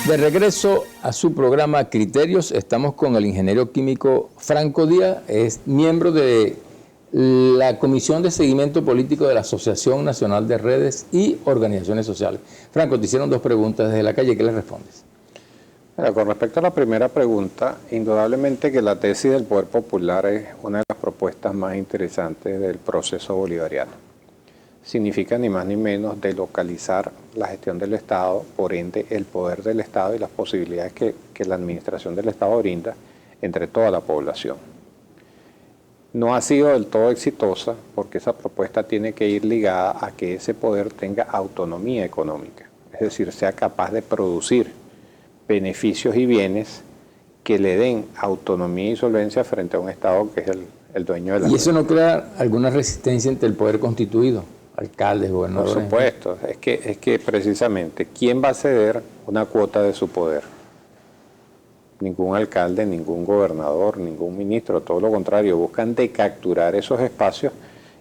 De regreso a su programa Criterios, estamos con el ingeniero químico Franco Díaz, es miembro de la Comisión de Seguimiento Político de la Asociación Nacional de Redes y Organizaciones Sociales. Franco, te hicieron dos preguntas desde la calle, ¿qué les respondes? Con respecto a la primera pregunta, indudablemente que la tesis del poder popular es una de las propuestas más interesantes del proceso bolivariano. Significa ni más ni menos delocalizar la gestión del Estado, por ende el poder del Estado y las posibilidades que la administración del Estado brinda entre toda la población. No ha sido del todo exitosa porque esa propuesta tiene que ir ligada a que ese poder tenga autonomía económica, es decir, sea capaz de producir beneficios y bienes que le den autonomía y solvencia frente a un Estado que es el dueño de la... ¿Y eso no crea alguna resistencia entre el poder constituido? Alcaldes, gobernadores. Por supuesto, es que precisamente, ¿quién va a ceder una cuota de su poder? Ningún alcalde, ningún gobernador, ningún ministro, todo lo contrario, buscan decapturar esos espacios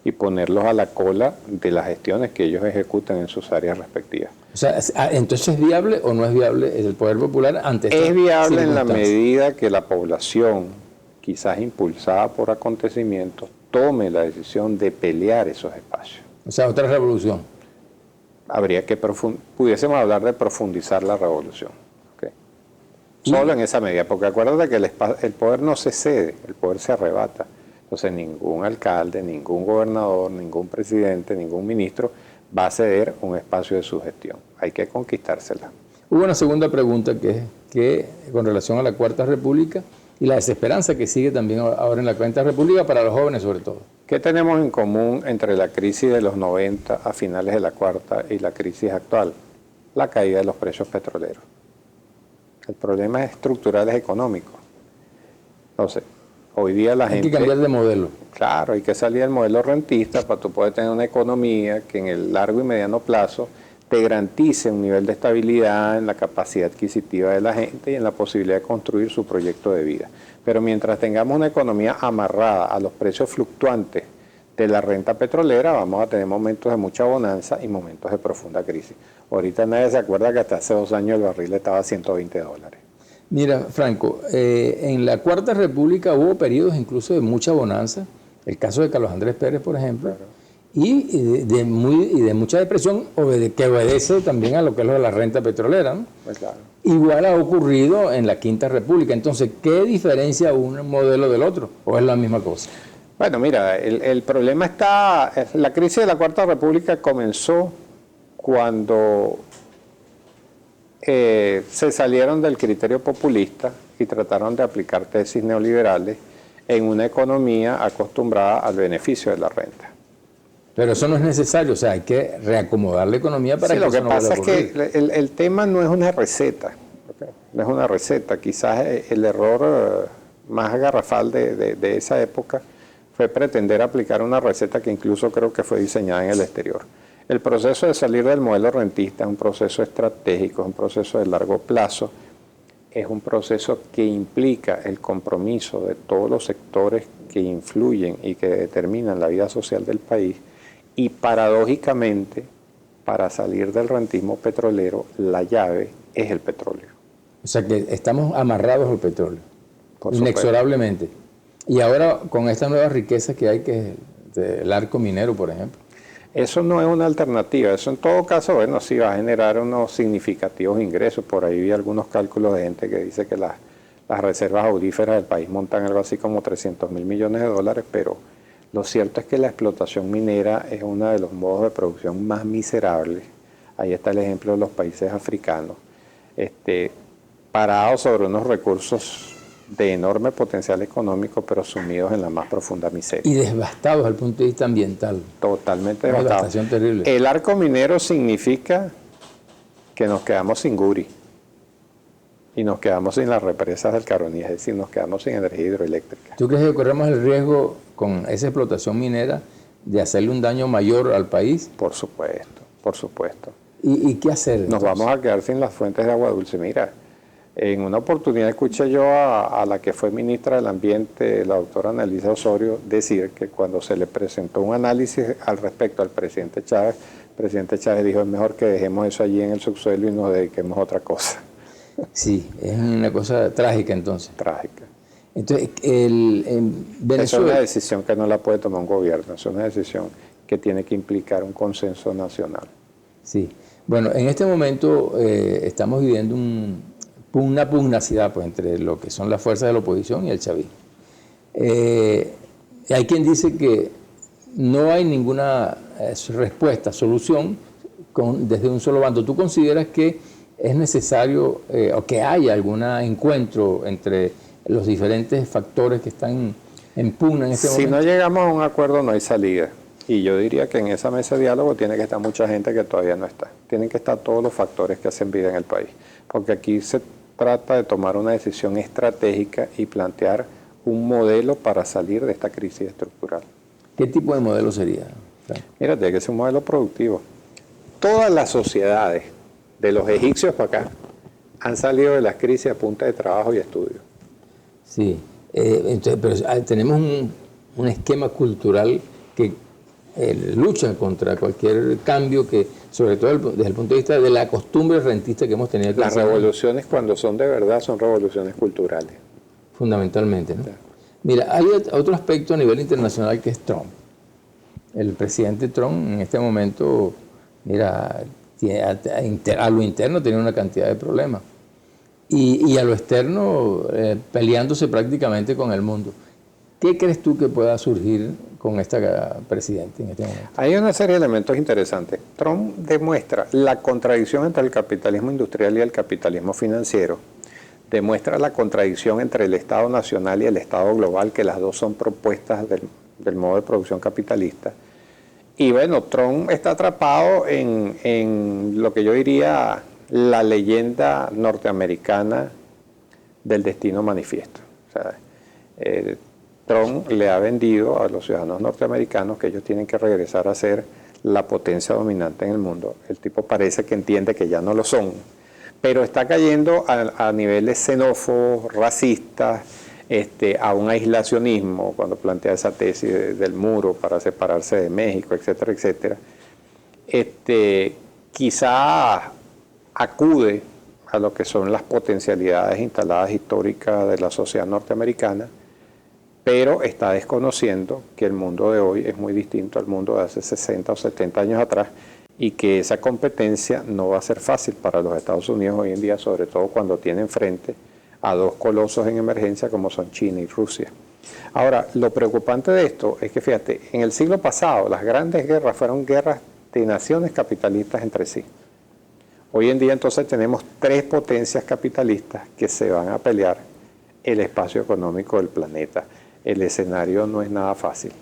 y ponerlos a la cola de las gestiones que ellos ejecutan en sus áreas respectivas. O sea, ¿entonces es viable o no es viable el poder popular ante esta Es viable en la medida que la población, quizás impulsada por acontecimientos, tome la decisión de pelear esos espacios. O sea, otra revolución. Habría que pudiésemos hablar de profundizar la revolución. ¿Okay? Solo en esa medida, porque acuérdate que el poder no se cede, el poder se arrebata. Entonces ningún alcalde, ningún gobernador, ningún presidente, ningún ministro va a ceder un espacio de su gestión. Hay que conquistársela. Hubo una segunda pregunta que con relación a la Cuarta República y la desesperanza que sigue también ahora en la Cuarta República para los jóvenes sobre todo. ¿Qué tenemos en común entre la crisis de los 90 a finales de la Cuarta y la crisis actual? La caída de los precios petroleros. El problema estructural es económico. Entonces, hoy día la gente... Hay que cambiar de modelo. Claro, hay que salir del modelo rentista para tú poder tener una economía que en el largo y mediano plazo te garantice un nivel de estabilidad en la capacidad adquisitiva de la gente y en la posibilidad de construir su proyecto de vida. Pero mientras tengamos una economía amarrada a los precios fluctuantes de la renta petrolera, vamos a tener momentos de mucha bonanza y momentos de profunda crisis. Ahorita nadie se acuerda que hasta hace 2 años el barril estaba a $120. Mira, Franco, en la Cuarta República hubo periodos incluso de mucha bonanza, el caso de Carlos Andrés Pérez, por ejemplo, claro. y de mucha depresión que obedece también a lo que es lo de la renta petrolera, ¿no? Pues claro. Igual ha ocurrido en la Quinta República. Entonces, ¿qué diferencia un modelo del otro? ¿O es la misma cosa? Bueno, mira, el problema está... La crisis de la Cuarta República comenzó cuando se salieron del criterio populista y trataron de aplicar tesis neoliberales en una economía acostumbrada al beneficio de la renta. Pero eso no es necesario, o sea, hay que reacomodar la economía para que eso no vaya a ocurrir. Lo que pasa es que el tema no es una receta, ¿okay? No es una receta. Quizás el error más garrafal de esa época fue pretender aplicar una receta que incluso creo que fue diseñada en el exterior. El proceso de salir del modelo rentista es un proceso estratégico, es un proceso de largo plazo, es un proceso que implica el compromiso de todos los sectores que influyen y que determinan la vida social del país. Y paradójicamente, para salir del rentismo petrolero, la llave es el petróleo. O sea que estamos amarrados al petróleo, inexorablemente. Y ahora con esta nueva riqueza que hay, que es el arco minero, por ejemplo. Eso no es una alternativa. Eso en todo caso, bueno, sí va a generar unos significativos ingresos. Por ahí vi algunos cálculos de gente que dice que las reservas auríferas del país montan algo así como $300.000 millones, pero lo cierto es que la explotación minera es uno de los modos de producción más miserables. Ahí está el ejemplo de los países africanos, parados sobre unos recursos de enorme potencial económico, pero sumidos en la más profunda miseria. Y devastados desde el punto de vista ambiental. Totalmente devastados. Devastación terrible. El arco minero significa que nos quedamos sin guri y nos quedamos sin las represas del Caroní, es decir, nos quedamos sin energía hidroeléctrica. ¿Tú crees que corremos el riesgo con esa explotación minera de hacerle un daño mayor al país? Por supuesto, por supuesto. ¿Y qué hacer entonces? Nos vamos a quedar sin las fuentes de agua dulce. Mira, en una oportunidad escuché yo a la que fue ministra del Ambiente, la doctora Annalisa Osorio, decir que cuando se le presentó un análisis al respecto al presidente Chávez dijo, es mejor que dejemos eso allí en el subsuelo y nos dediquemos a otra cosa. Sí, es una cosa trágica entonces. Trágica. Entonces, en Venezuela... Esa es una decisión que no la puede tomar un gobierno, es una decisión que tiene que implicar un consenso nacional. Sí. Bueno, en este momento estamos viviendo una pugnacidad pues, entre lo que son las fuerzas de la oposición y el chavismo. Hay quien dice que no hay ninguna respuesta, solución desde un solo bando. ¿Tú consideras que es necesario o que haya algún encuentro entre los diferentes factores que están en pugna en este momento? Si no llegamos a un acuerdo, no hay salida. Y yo diría que en esa mesa de diálogo tiene que estar mucha gente que todavía no está. Tienen que estar todos los factores que hacen vida en el país. Porque aquí se trata de tomar una decisión estratégica y plantear un modelo para salir de esta crisis estructural. ¿Qué tipo de modelo sería? Mira, tiene que ser un modelo productivo. Todas las sociedades, de los egipcios para acá, han salido de las crisis a punta de trabajo y estudio. Sí, entonces, pero tenemos un esquema cultural que lucha contra cualquier cambio que, sobre todo desde el punto de vista de la costumbre rentista que hemos tenido. Las revoluciones, cuando son de verdad, son revoluciones culturales. Fundamentalmente, ¿no? Sí. Mira, hay otro aspecto a nivel internacional que es Trump. El presidente Trump en este momento, mira, a lo interno tiene una cantidad de problemas y a lo externo peleándose prácticamente con el mundo. ¿Qué crees tú que pueda surgir con esta presidente en este momento? Hay una serie de elementos interesantes. Trump demuestra la contradicción entre el capitalismo industrial y el capitalismo financiero. Demuestra la contradicción entre el Estado nacional y el Estado global, que las dos son propuestas del modo de producción capitalista. Y bueno, Trump está atrapado en lo que yo diría la leyenda norteamericana del destino manifiesto. O sea, Trump le ha vendido a los ciudadanos norteamericanos que ellos tienen que regresar a ser la potencia dominante en el mundo. El tipo parece que entiende que ya no lo son, pero está cayendo a niveles xenófobos, racistas, a un aislacionismo cuando plantea esa tesis del muro para separarse de México, etcétera, etcétera. Quizá acude a lo que son las potencialidades instaladas históricas de la sociedad norteamericana, pero está desconociendo que el mundo de hoy es muy distinto al mundo de hace 60 o 70 años atrás y que esa competencia no va a ser fácil para los Estados Unidos hoy en día, sobre todo cuando tienen frente a dos colosos en emergencia como son China y Rusia. Ahora, lo preocupante de esto es que, fíjate, en el siglo pasado las grandes guerras fueron guerras de naciones capitalistas entre sí. Hoy en día entonces tenemos tres potencias capitalistas que se van a pelear el espacio económico del planeta. El escenario no es nada fácil.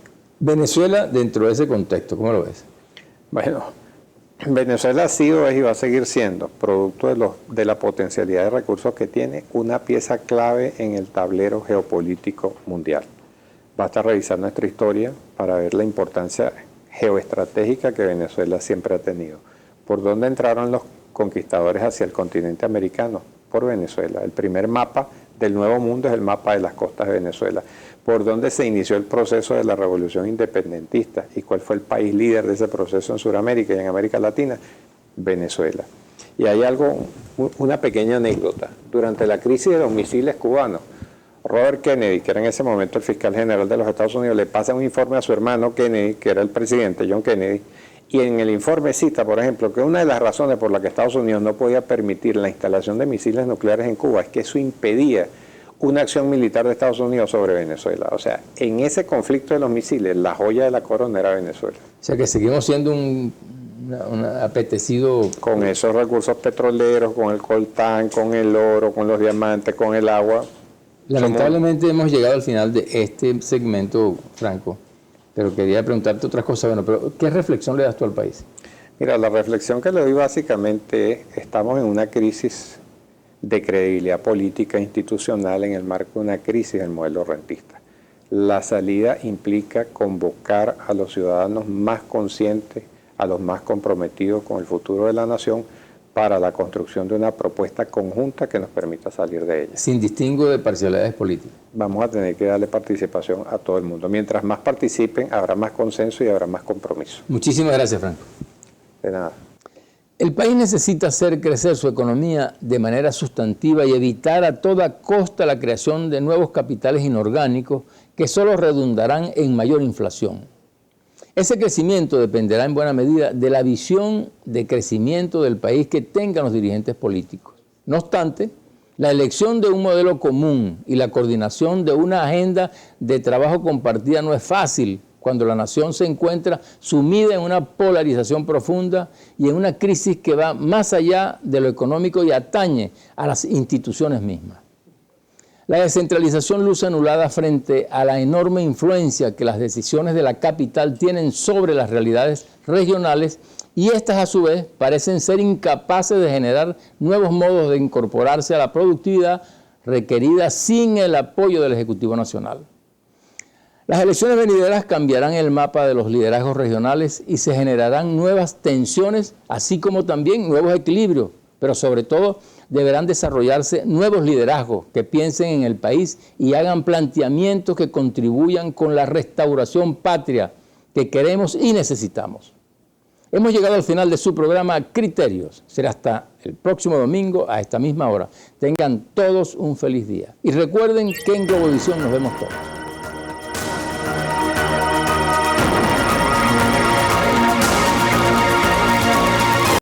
Venezuela, dentro de ese contexto, ¿cómo lo ves? Bueno, Venezuela ha sido, es y va a seguir siendo, producto de la potencialidad de recursos que tiene, una pieza clave en el tablero geopolítico mundial. Basta revisar nuestra historia para ver la importancia geoestratégica que Venezuela siempre ha tenido. ¿Por dónde entraron los conquistadores hacia el continente americano? Por Venezuela. El primer mapa del Nuevo Mundo es el mapa de las costas de Venezuela. ¿Por dónde se inició el proceso de la revolución independentista? ¿Y cuál fue el país líder de ese proceso en Sudamérica y en América Latina? Venezuela. Y hay una pequeña anécdota. Durante la crisis de los misiles cubanos, Robert Kennedy, que era en ese momento el fiscal general de los Estados Unidos, le pasa un informe a su hermano Kennedy, que era el presidente, John Kennedy, y en el informe cita, por ejemplo, que una de las razones por las que Estados Unidos no podía permitir la instalación de misiles nucleares en Cuba es que eso impedía una acción militar de Estados Unidos sobre Venezuela. O sea, en ese conflicto de los misiles, la joya de la corona era Venezuela. O sea, que seguimos siendo un apetecido... Con esos recursos petroleros, con el coltán, con el oro, con los diamantes, con el agua. Lamentablemente hemos llegado al final de este segmento, Franco. Pero quería preguntarte otras cosas. Bueno, pero ¿qué reflexión le das tú al país? Mira, la reflexión que le doy básicamente es: estamos en una crisis de credibilidad política e institucional en el marco de una crisis del modelo rentista. La salida implica convocar a los ciudadanos más conscientes, a los más comprometidos con el futuro de la nación, para la construcción de una propuesta conjunta que nos permita salir de ella. Sin distingo de parcialidades políticas. Vamos a tener que darle participación a todo el mundo. Mientras más participen, habrá más consenso y habrá más compromiso. Muchísimas gracias, Franco. De nada. El país necesita hacer crecer su economía de manera sustantiva y evitar a toda costa la creación de nuevos capitales inorgánicos que solo redundarán en mayor inflación. Ese crecimiento dependerá en buena medida de la visión de crecimiento del país que tengan los dirigentes políticos. No obstante, la elección de un modelo común y la coordinación de una agenda de trabajo compartida no es fácil cuando la nación se encuentra sumida en una polarización profunda y en una crisis que va más allá de lo económico y atañe a las instituciones mismas. La descentralización luce anulada frente a la enorme influencia que las decisiones de la capital tienen sobre las realidades regionales y estas a su vez parecen ser incapaces de generar nuevos modos de incorporarse a la productividad requerida sin el apoyo del Ejecutivo Nacional. Las elecciones venideras cambiarán el mapa de los liderazgos regionales y se generarán nuevas tensiones, así como también nuevos equilibrios, pero sobre todo deberán desarrollarse nuevos liderazgos que piensen en el país y hagan planteamientos que contribuyan con la restauración patria que queremos y necesitamos. Hemos llegado al final de su programa Criterios. Será hasta el próximo domingo a esta misma hora. Tengan todos un feliz día. Y recuerden que en Globovisión nos vemos todos.